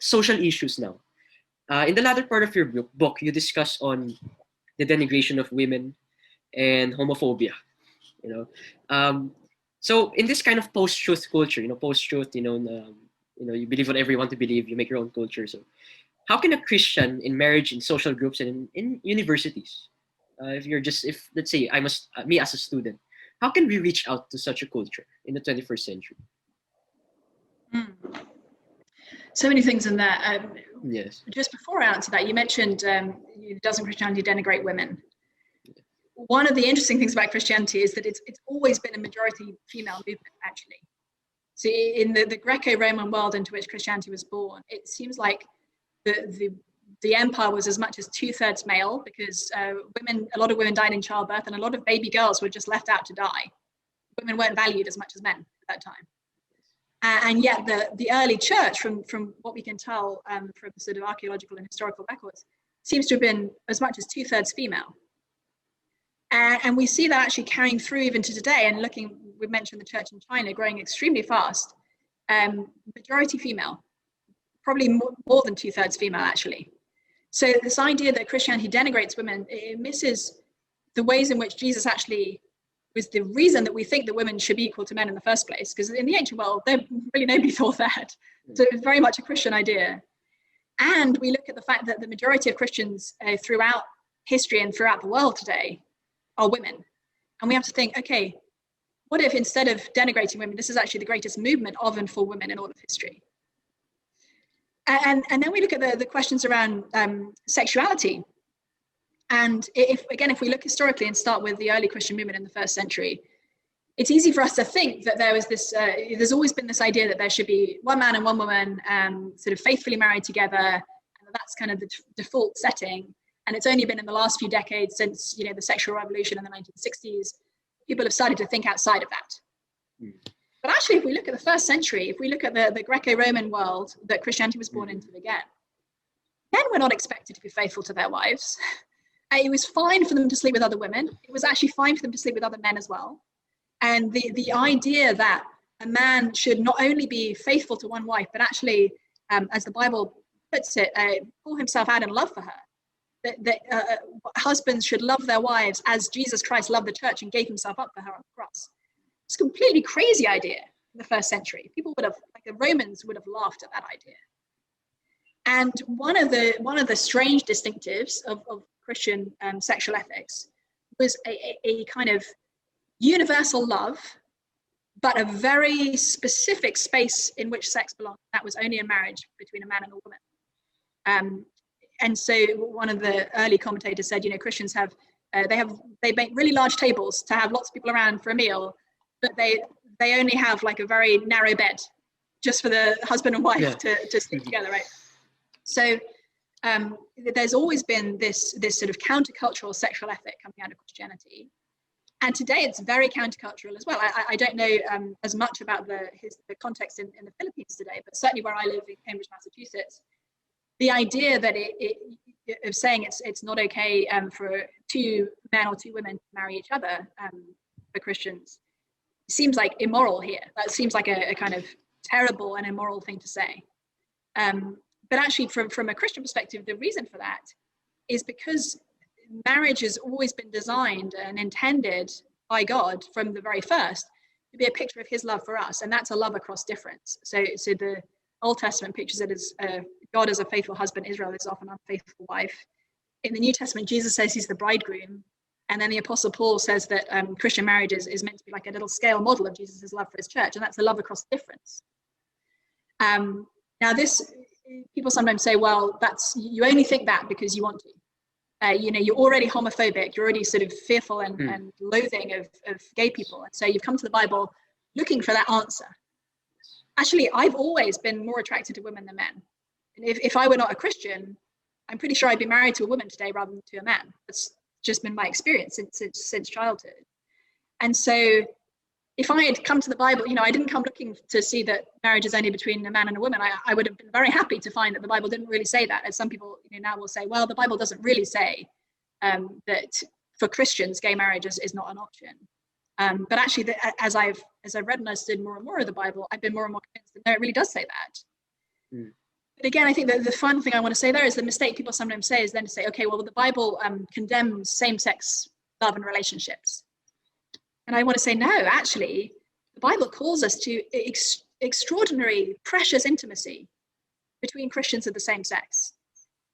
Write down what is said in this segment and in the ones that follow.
social issues now. In the latter part of your book, you discuss on the denigration of women and homophobia. You know, so in this kind of post-truth culture, post-truth, you believe whatever you want to believe, you make your own culture. So, how can a Christian in marriage, in social groups, and in universities, if let's say me as a student, how can we reach out to such a culture in the 21st century? So many things in there. Yes. Just before I answer that, you mentioned doesn't Christianity denigrate women? One of the interesting things about Christianity is that it's always been a majority female movement, actually. So in the Greco-Roman world into which Christianity was born, it seems like the empire was as much as 2/3 male, because a lot of women died in childbirth, and a lot of baby girls were just left out to die. Women weren't valued as much as men at that time. And yet the early church, from what we can tell from sort of archaeological and historical records, seems to have been as much as 2/3 female. And we see that actually carrying through even to today. And we mentioned the church in China growing extremely fast. Majority female, probably more than 2/3 female, actually. So this idea that Christianity denigrates women, it misses the ways in which Jesus actually was the reason that we think that women should be equal to men in the first place. Because in the ancient world, really nobody thought that. So it was very much a Christian idea. And we look at the fact that the majority of Christians throughout history and throughout the world today are women. And we have to think, okay, what if instead of denigrating women, this is actually the greatest movement of and for women in all of history? And then we look at the questions around sexuality. And if we look historically and start with the early Christian movement in the first century, it's easy for us to think that there was this, there's always been this idea that there should be one man and one woman sort of faithfully married together. And that's kind of the default setting. And it's only been in the last few decades since, the sexual revolution in the 1960s, people have started to think outside of that. But actually, if we look at the first century, if we look at the Greco-Roman world that Christianity was born into again, men were not expected to be faithful to their wives. It was fine for them to sleep with other women. It was actually fine for them to sleep with other men as well. And the idea that a man should not only be faithful to one wife, but actually, as the Bible puts it, pour himself out in love for her. That husbands should love their wives as Jesus Christ loved the church and gave himself up for her on the cross. It's a completely crazy idea in the first century. People would have, like the Romans would have laughed at that idea. And one of the strange distinctives of Christian sexual ethics was a kind of universal love, but a very specific space in which sex belonged. That was only a marriage between a man and a woman. And so one of the early commentators said, Christians they make really large tables to have lots of people around for a meal, but they only have like a very narrow bed just for the husband and wife to sleep together, right? So there's always been this sort of countercultural sexual ethic coming out of Christianity. And today it's very countercultural as well. I don't know as much about the context in the Philippines today, but certainly where I live in Cambridge, Massachusetts, the idea that of saying it's not okay for two men or two women to marry each other for Christians seems like immoral here. That seems like a kind of terrible and immoral thing to say. But actually, from a Christian perspective, the reason for that is because marriage has always been designed and intended by God from the very first to be a picture of his love for us. And that's a love across difference. So the Old Testament pictures it as God as a faithful husband, Israel is often an unfaithful wife. In the New Testament, Jesus says he's the bridegroom. And then the Apostle Paul says that Christian marriage is meant to be like a little scale model of Jesus' love for his church. And that's a love across difference. Now this, people sometimes say, well, you only think that because you want to. You're already homophobic. You're already sort of fearful and loathing of gay people. And so you've come to the Bible looking for that answer. Actually, I've always been more attracted to women than men. And if I were not a Christian, I'm pretty sure I'd be married to a woman today rather than to a man. That's just been my experience since childhood. And so if I had come to the Bible, I didn't come looking to see that marriage is only between a man and a woman. I would have been very happy to find that the Bible didn't really say that. As some people now will say, well, the Bible doesn't really say that for Christians, gay marriage is not an option. But actually, as I've read and understood more and more of the Bible, I've been more and more convinced that no, it really does say that. But again, I think that the fun thing I want to say there is the mistake people sometimes say is then to say, okay, well, the Bible condemns same-sex love and relationships. And I want to say, no, actually, the Bible calls us to extraordinary, precious intimacy between Christians of the same sex.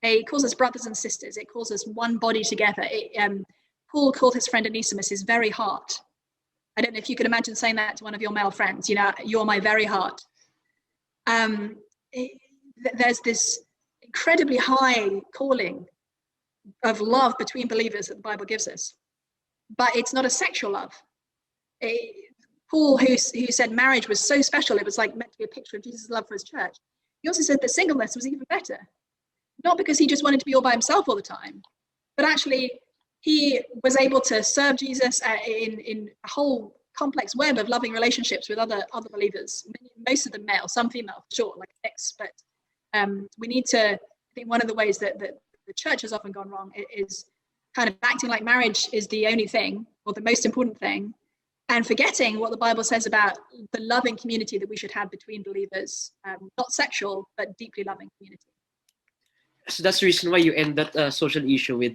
It calls us brothers and sisters. It calls us one body together. Paul called his friend Onesimus his very heart. I don't know if you could imagine saying that to one of your male friends, you're my very heart. There's this incredibly high calling of love between believers that the Bible gives us. But it's not a sexual love. Paul, who said marriage was so special, it was like meant to be a picture of Jesus' love for his church. He also said that singleness was even better. Not because he just wanted to be all by himself all the time, but actually he was able to serve Jesus in a whole complex web of loving relationships with other believers, most of them male, some female, for sure, like a mix. But we need to, I think one of the ways that the church has often gone wrong is kind of acting like marriage is the only thing or the most important thing, and forgetting what the Bible says about the loving community that we should have between believers, not sexual, but deeply loving community. So that's the reason why you end that social issue with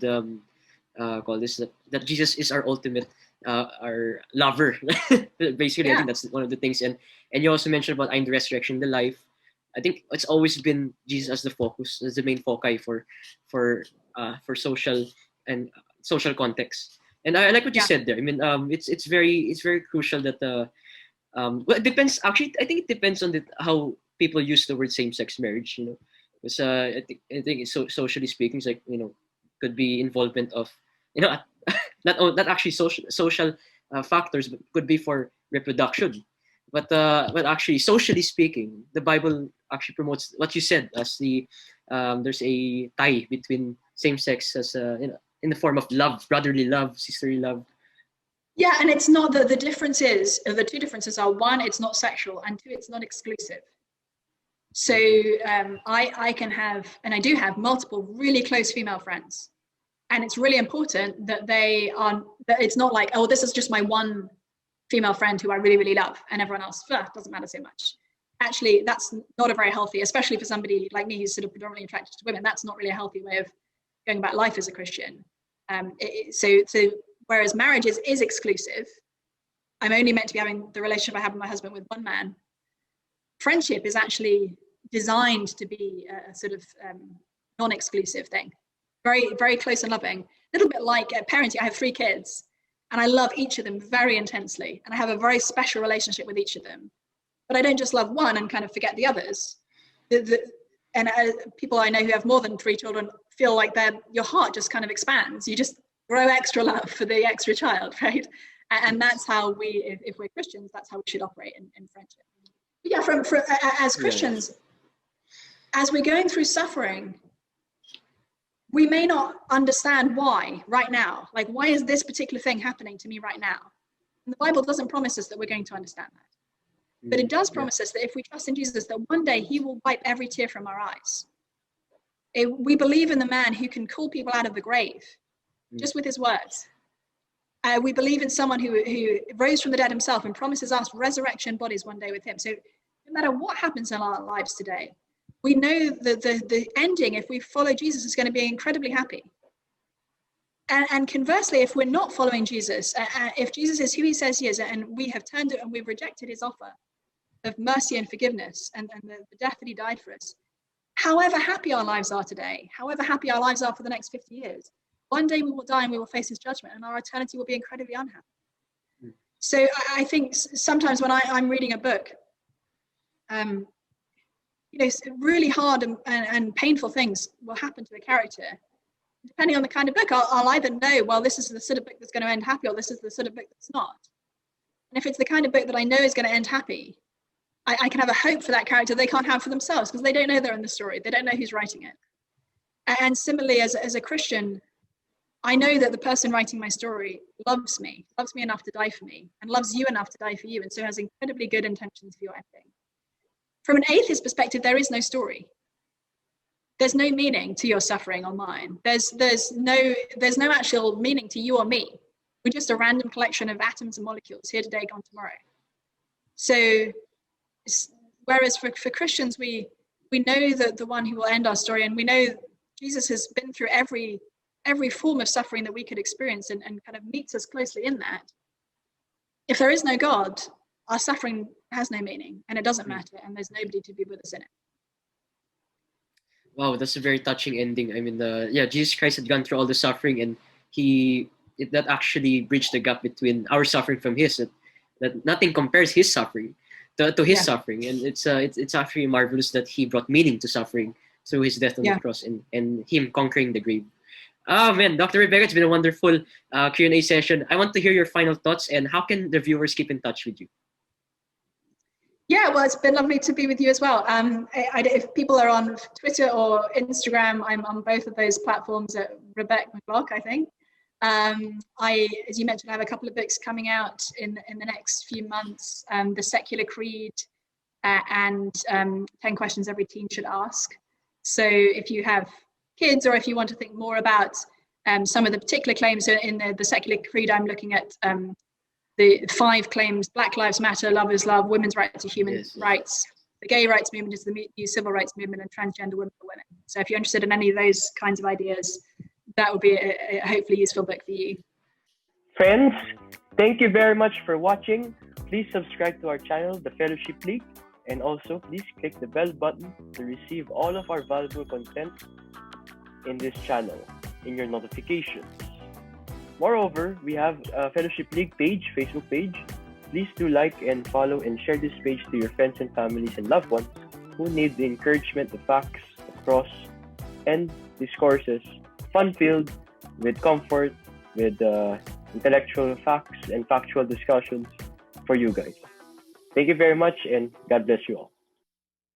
call this that Jesus is our ultimate our lover. Basically, I think that's one of the things. And you also mentioned about I'm the resurrection, the life. I think it's always been Jesus as the focus, as the main foci for social and social context. And I like what you said there. I mean, it's very crucial that well, it depends. Actually, I think it depends on how people use the word same-sex marriage. Because I think it's socially speaking, it's like could be involvement of not actually social factors, but could be for reproduction. But actually, socially speaking, the Bible actually promotes what you said as there's a tie between same sex as in the form of love, brotherly love, sisterly love. Yeah, and it's not the difference is the two differences are: one, it's not sexual, and two, it's not exclusive. So I can have, and I do have, multiple really close female friends, and it's really important that that it's not like, oh, this is just my one female friend who I really, really love, and everyone else doesn't matter so much. Actually, that's not a very healthy, especially for somebody like me who's sort of predominantly attracted to women. That's not really a healthy way of going about life as a Christian. So whereas marriage is exclusive, I'm only meant to be having the relationship I have with my husband with one man. Friendship is actually designed to be a sort of non-exclusive thing, very, very close and loving. A little bit like parenting. I have 3 kids, and I love each of them very intensely, and I have a very special relationship with each of them. But I don't just love one and kind of forget the others. And people I know who have more than 3 children feel like your heart just kind of expands. You just grow extra love for the extra child, right? And that's how if we're Christians, that's how we should operate in friendship. But yeah, as Christians, as we're going through suffering, we may not understand why right now. Like, why is this particular thing happening to me right now? And the Bible doesn't promise us that we're going to understand that. But it does promise us that if we trust in Jesus, that one day he will wipe every tear from our eyes. We believe in the man who can call people out of the grave just with his words. We believe in someone who rose from the dead himself and promises us resurrection bodies one day with him. So no matter what happens in our lives today, we know that the ending, if we follow Jesus, is going to be incredibly happy. And conversely, if we're not following Jesus, if Jesus is who he says he is, and we have turned it and we've rejected his offer of mercy and forgiveness and the death that he died for us, however happy our lives are today, however happy our lives are for the next 50 years, one day we will die and we will face his judgment, and our eternity will be incredibly unhappy. So I think sometimes when I'm reading a book, really hard and painful things will happen to the character. Depending on the kind of book, I'll either know, well, this is the sort of book that's going to end happy, or this is the sort of book that's not. And if it's the kind of book that I know is going to end happy, I can have a hope for that character they can't have for themselves, because they don't know they're in the story. They don't know who's writing it. And similarly, as a Christian, I know that the person writing my story loves me enough to die for me, and loves you enough to die for you, and so has incredibly good intentions for your ending. From an atheist perspective, there is no story. There's no meaning to your suffering or mine. There's no actual meaning to you or me. We're just a random collection of atoms and molecules, here today, gone tomorrow. So, whereas for Christians, we we know that the one who will end our story, and we know Jesus has been through every form of suffering that we could experience, and kind of meets us closely in that. If there is no God, our suffering has no meaning, and it doesn't matter, and there's nobody to be with us in it. Wow, that's a very touching ending. I mean, Jesus Christ had gone through all the suffering, and that actually bridged the gap between our suffering from his. That nothing compares his suffering to his suffering, and it's actually marvelous that he brought meaning to suffering through his death on the cross and him conquering the grave. Oh man, Dr. Rebecca, it's been a wonderful Q&A session. I want to hear your final thoughts, and how can the viewers keep in touch with you? Yeah, well, it's been lovely to be with you as well. If people are on Twitter or Instagram, I'm on both of those platforms at Rebecca McLaughlin, I think. As you mentioned, I have a couple of books coming out in the next few months, The Secular Creed and 10 Questions Every Teen Should Ask. So if you have kids, or if you want to think more about some of the particular claims in the Secular Creed, I'm looking at the 5 claims: Black Lives Matter, Love is Love, women's right to human rights, the gay rights movement is the new civil rights movement, and transgender women for women. So if you're interested in any of those kinds of ideas, that would be a hopefully useful book for you. Friends, thank you very much for watching. Please subscribe to our channel, The Fellowship League, and also please click the bell button to receive all of our valuable content in this channel in your notifications. Moreover, we have a Fellowship League page, Facebook page. Please do like and follow and share this page to your friends and families and loved ones who need the encouragement, the facts, the cross, and discourses, fun-filled, with comfort, with intellectual facts and factual discussions for you guys. Thank you very much, and God bless you all.